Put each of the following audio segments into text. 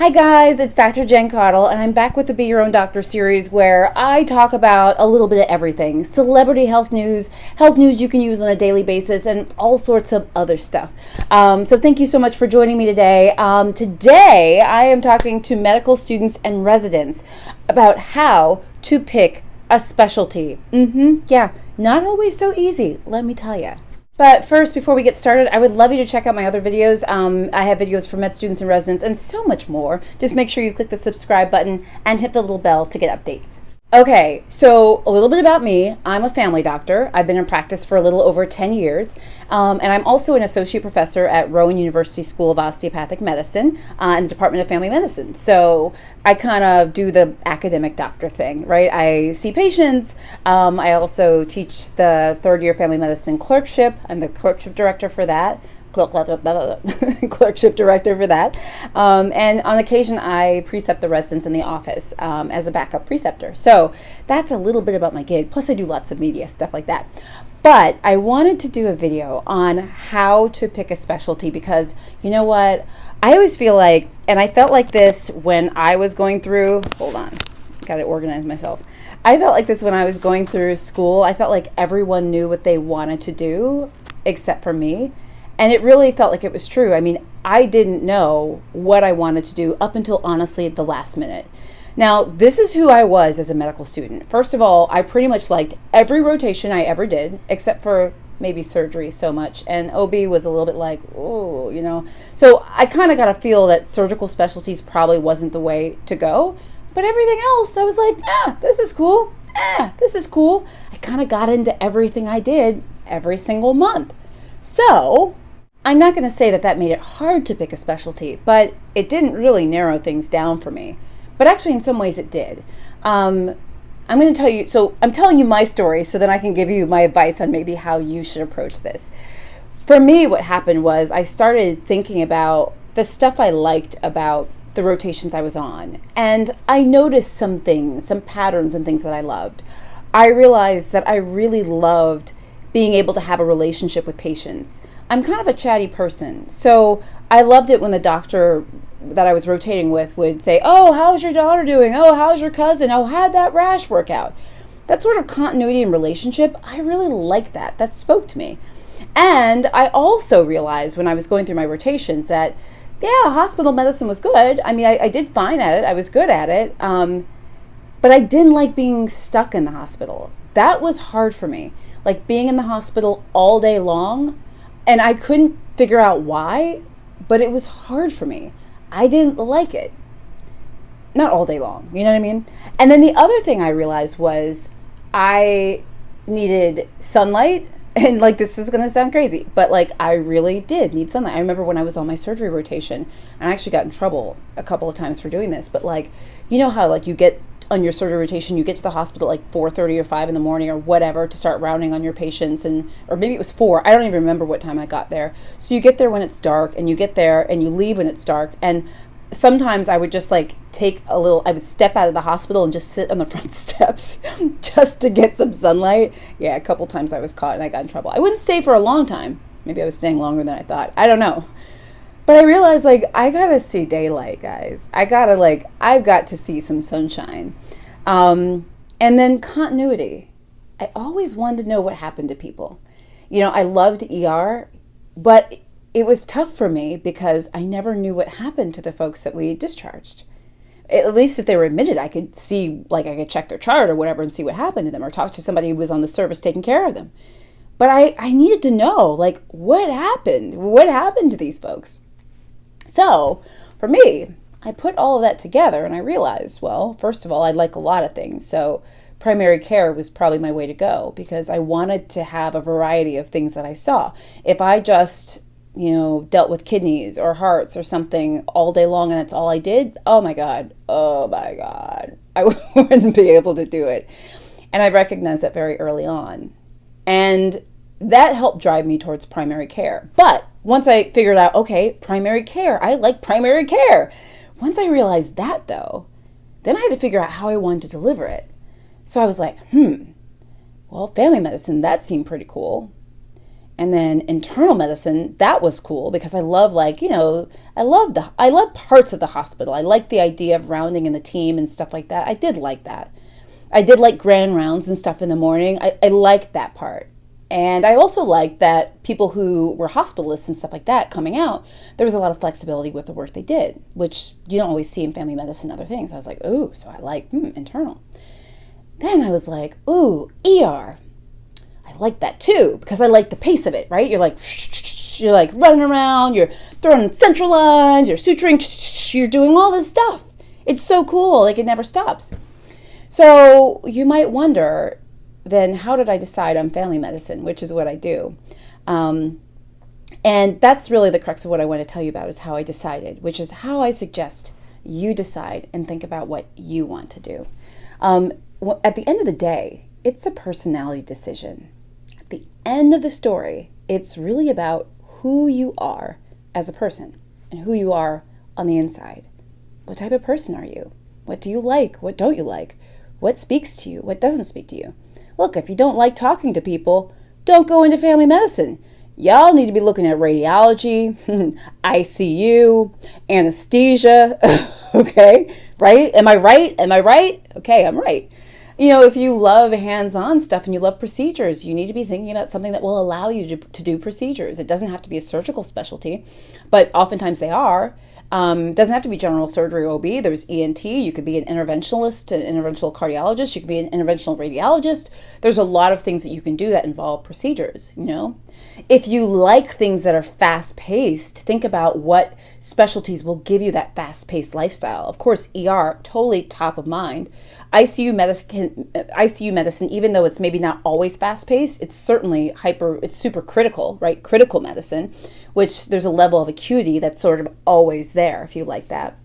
Hi guys, it's Dr. Jen Caudle, and I'm back with the Be Your Own Doctor series where I talk about a little bit of everything. Celebrity health news you can use on a daily basis, and all sorts of other stuff. So thank you so much for joining me today. Today I am talking to medical students and residents about how to pick a specialty. Yeah, not always so easy, let me tell you. But first, before we get started, I would love you to check out my other videos. I have videos for med students and residents and so much more. Just make sure you click the subscribe button and hit the little bell to get updates. Okay, so a little bit about me. I'm a family doctor. I've been in practice for a little over 10 years. And I'm also an associate professor at Rowan University School of Osteopathic Medicine in the Department of Family Medicine. So I kind of do the academic doctor thing, right? I see patients. I also teach the third year family medicine clerkship. I'm the clerkship director for that. Clerkship director for that. And on occasion, I precept the residents in the office as a backup preceptor. So that's a little bit about my gig. Plus, I do lots of media, stuff like that. But I wanted to do a video on how to pick a specialty because, you know what? I always feel like, and I felt like this when I was going through, hold on, got to organize myself. I felt like this when I was going through school. I felt like everyone knew what they wanted to do except for me. And it really felt like it was true. I mean, I didn't know what I wanted to do up until honestly the last minute. Now, this is who I was as a medical student. First of all, I pretty much liked every rotation I ever did, except for maybe surgery so much. And OB was a little bit like, oh, you know. So I kind of got a feel that surgical specialties probably wasn't the way to go. But everything else, I was like, this is cool. This is cool. I kind of got into everything I did every single month. So I'm not going to say that made it hard to pick a specialty, but it didn't really narrow things down for me. But actually, in some ways, it did. I'm going to tell you, so I'm telling you my story so then I can give you my advice on maybe how you should approach this. For me, what happened was I started thinking about the stuff I liked about the rotations I was on. And I noticed some things, some patterns and things that I loved. I realized that I really loved being able to have a relationship with patients. I'm kind of a chatty person, so I loved it when the doctor that I was rotating with would say, oh, how's your daughter doing? Oh, how's your cousin? Oh, how'd that rash work out? That sort of continuity and relationship, I really liked that. That spoke to me. And I also realized when I was going through my rotations that, yeah, hospital medicine was good. I mean, I did fine at it. I was good at it. But I didn't like being stuck in the hospital. That was hard for me. Like being in the hospital all day long, and I couldn't figure out why, but it was hard for me. I didn't like it. Not all day long, you know what I mean? And then the other thing I realized was I needed sunlight, and like this is going to sound crazy, but like I really did need sunlight. I remember when I was on my surgery rotation, and I actually got in trouble a couple of times for doing this, but like, you know how like you get on your surgery rotation, you get to the hospital at like 4:30 or 5 in the morning or whatever to start rounding on your patients, or maybe it was 4. I don't even remember what time I got there. So you get there when it's dark, and you get there and you leave when it's dark. And sometimes I would just like I would step out of the hospital and just sit on the front steps just to get some sunlight. Yeah, a couple times I was caught and I got in trouble. I wouldn't stay for a long time. Maybe I was staying longer than I thought. I don't know. But I realized, like, I gotta see daylight, guys. I've got to see some sunshine. And then continuity. I always wanted to know what happened to people. You know, I loved ER, but it was tough for me because I never knew what happened to the folks that we discharged. At least if they were admitted, I could see, like, I could check their chart or whatever and see what happened to them, or talk to somebody who was on the service taking care of them. But I needed to know, like, what happened? What happened to these folks? So, for me, I put all of that together and I realized, well, first of all, I like a lot of things. So primary care was probably my way to go because I wanted to have a variety of things that I saw. If I just, you know, dealt with kidneys or hearts or something all day long and that's all I did, oh my God, I wouldn't be able to do it. And I recognized that very early on. And that helped drive me towards primary care. But once I figured out, okay, primary care, I like primary care. Once I realized that, though, then I had to figure out how I wanted to deliver it. So I was like, well, family medicine, that seemed pretty cool. And then internal medicine, that was cool because I love, like, I love parts of the hospital. I like the idea of rounding in the team and stuff like that. I did like that. I did like grand rounds and stuff in the morning. I liked that part. And I also liked that people who were hospitalists and stuff like that coming out, there was a lot of flexibility with the work they did, which you don't always see in family medicine and other things. I was like, ooh, so I like internal. Then I was like, ooh, ER. I like that too, because I like the pace of it, right? You're like running around, you're throwing central lines, you're suturing, you're doing all this stuff. It's so cool, like it never stops. So you might wonder, then how did I decide on family medicine, which is what I do? And that's really the crux of what I want to tell you about, is how I decided, which is how I suggest you decide and think about what you want to do. At the end of the day, it's a personality decision. At the end of the story, it's really about who you are as a person and who you are on the inside. What type of person are you? What do you like? What don't you like? What speaks to you? What doesn't speak to you? Look, if you don't like talking to people, don't go into family medicine. Y'all need to be looking at radiology, ICU, anesthesia, okay? Right? Am I right? Am I right? Okay, I'm right. If you love hands-on stuff and you love procedures, you need to be thinking about something that will allow you to do procedures. It doesn't have to be a surgical specialty, but oftentimes they are. It doesn't have to be general surgery or OB. There's ENT. You could be an interventionalist, an interventional cardiologist. You could be an interventional radiologist. There's a lot of things that you can do that involve procedures, If you like things that are fast-paced, think about what specialties will give you that fast-paced lifestyle. Of course, ER, totally top of mind. ICU medicine, even though it's maybe not always fast-paced, it's certainly it's super critical, right? Critical medicine, which there's a level of acuity that's sort of always there, if you like that.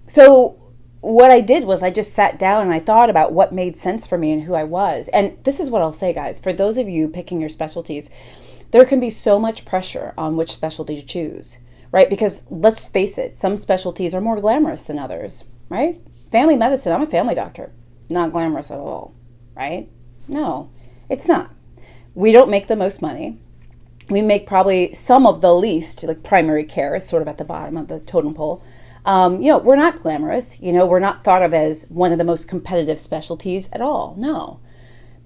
So what I did was I just sat down and I thought about what made sense for me and who I was. And this is what I'll say, guys. For those of you picking your specialties, there can be so much pressure on which specialty to choose, right? Because let's face it, some specialties are more glamorous than others, right? Family medicine, I'm a family doctor. Not glamorous at all, right? No, it's not. We don't make the most money. We make probably some of the least, like primary care is sort of at the bottom of the totem pole. We're not glamorous. We're not thought of as one of the most competitive specialties at all. No.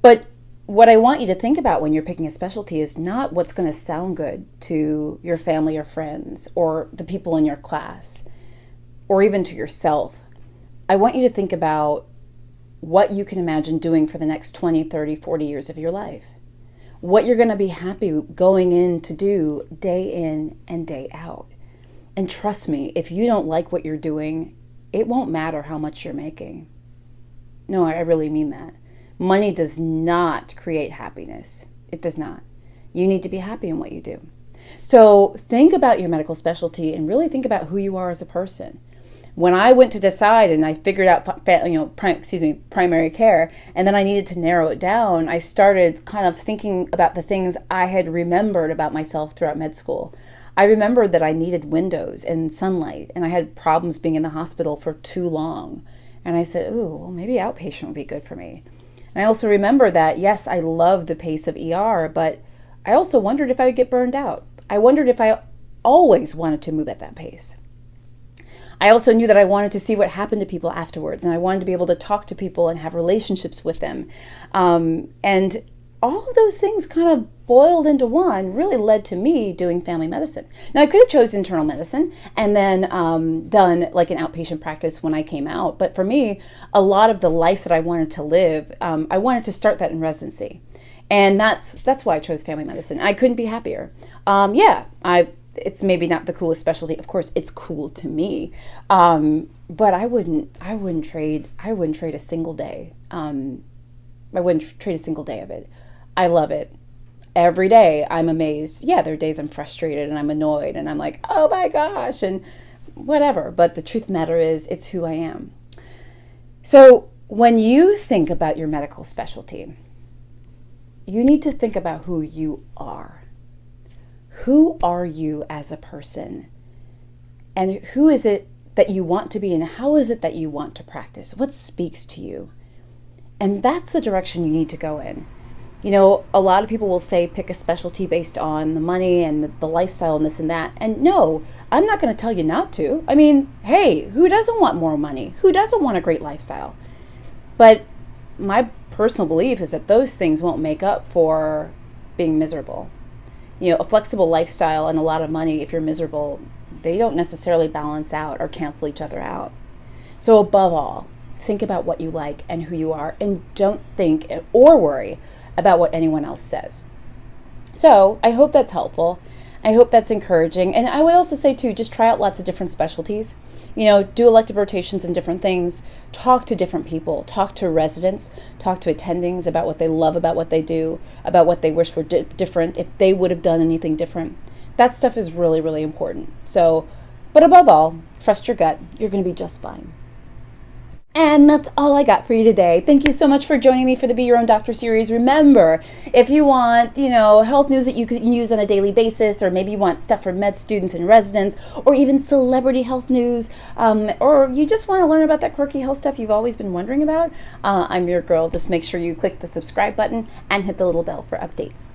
But what I want you to think about when you're picking a specialty is not what's going to sound good to your family or friends or the people in your class or even to yourself. I want you to think about what you can imagine doing for the next 20, 30, 40 years of your life. What you're going to be happy going in to do day in and day out. And trust me, if you don't like what you're doing, it won't matter how much you're making. No, I really mean that. Money does not create happiness. It does not. You need to be happy in what you do. So think about your medical specialty and really think about who you are as a person. When I went to decide and I figured out, primary care, and then I needed to narrow it down, I started kind of thinking about the things I had remembered about myself throughout med school. I remembered that I needed windows and sunlight, and I had problems being in the hospital for too long. And I said, ooh, well, maybe outpatient would be good for me. And I also remember that, yes, I love the pace of ER, but I also wondered if I would get burned out. I wondered if I always wanted to move at that pace. I also knew that I wanted to see what happened to people afterwards, and I wanted to be able to talk to people and have relationships with them. And all of those things kind of boiled into one, really led to me doing family medicine. Now, I could have chosen internal medicine and then done like an outpatient practice when I came out. But for me, a lot of the life that I wanted to live, I wanted to start that in residency. And that's why I chose family medicine. I couldn't be happier. It's maybe not the coolest specialty. Of course, it's cool to me, but I wouldn't trade a single day. I wouldn't trade a single day of it. I love it. Every day I'm amazed. Yeah, there are days I'm frustrated and I'm annoyed and I'm like, oh my gosh, and whatever. But the truth of the matter is, it's who I am. So when you think about your medical specialty, you need to think about who you are. Who are you as a person? And who is it that you want to be, and how is it that you want to practice? What speaks to you? And that's the direction you need to go in. You know, a lot of people will say pick a specialty based on the money and the lifestyle and this and that. And no, I'm not going to tell you not to. I mean, hey, who doesn't want more money? Who doesn't want a great lifestyle? But my personal belief is that those things won't make up for being miserable. You know, a flexible lifestyle and a lot of money, if you're miserable, they don't necessarily balance out or cancel each other out. So above all, think about what you like and who you are, and don't think or worry about what anyone else says. So I hope that's helpful. I hope that's encouraging. And I would also say too, just try out lots of different specialties. You know, do elective rotations and different things. Talk to different people. Talk to residents. Talk to attendings about what they love about what they do, about what they wish were different, if they would have done anything different. That stuff is really, really important. So, but above all, trust your gut. You're going to be just fine. And that's all I got for you today. Thank you so much for joining me for the Be Your Own Doctor series. Remember, if you want, health news that you can use on a daily basis, or maybe you want stuff for med students and residents, or even celebrity health news, or you just want to learn about that quirky health stuff you've always been wondering about, I'm your girl. Just make sure you click the subscribe button and hit the little bell for updates.